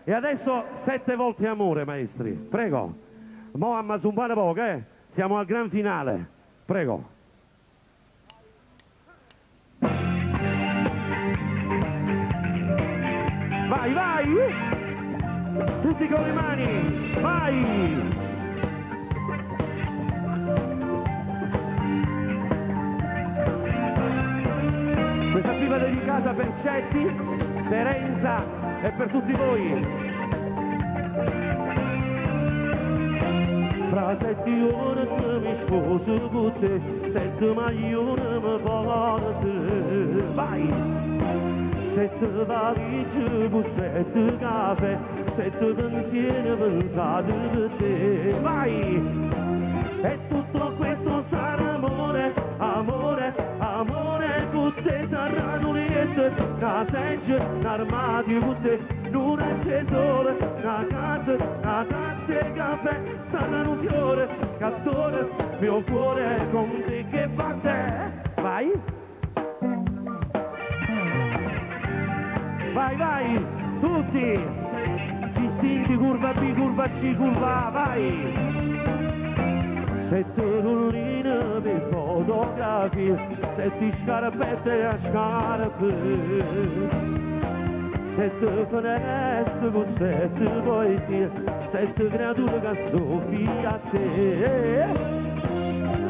E adesso 7 volte amore, maestri, prego. Mo' ammazumpare poco, siamo al gran finale, prego. Vai, vai! Tutti con le mani, vai! Questa qui va dedicata per Cetti, per Enza e per tutti voi. Fra 7 ore mi sposo con te, 7 maglione mi porti. Vai! 7 valigie con 7 caffè, 7 pensieri pensati per te. Vai! E tutto questo sarà amore, amore, amore, con te saranno liette, una seggia, un armadio con te, non c'è sole, una casa, una tazza e caffè, saranno un fiore, cattore, mio cuore con te che batte. Vai! Vai, vai, tutti! Distinti, curva B, curva C, curva A, vai! 7 rulline per fotografie, 7 scarpette a scarpe, 7 finestre con 7 poesie, 7 creature che soffia a te.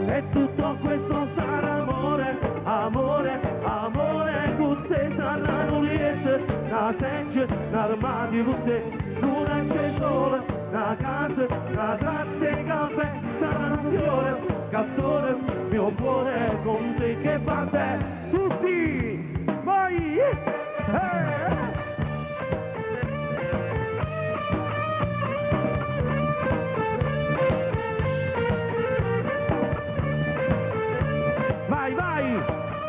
E tutto questo sarà amore, amore, amore, con te saranno liette, una seggia, un armadio con te, non c'è sole, una casa, una tazza e caffè, saranno un fiore, cattore, mio cuore con te che batte. Tutti, vai! Vai, vai!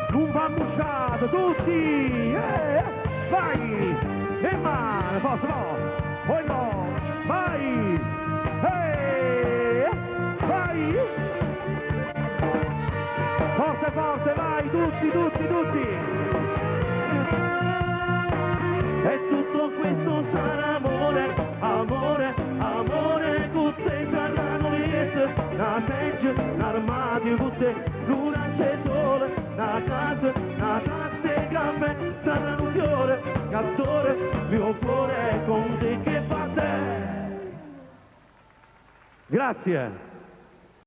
Non va musciato, tutti! Vai! E mano, forza, poi no! Vai! Vai! Forte, forte, vai! Tutti, tutti, tutti! E tutto questo sarà amore, amore, amore, con te saranno liette, una seggia, un armadio con te, non c'è sole, una casa, una tazza e caffè, saranno un fiore, cattore, mio cuore con te che batte. Grazie.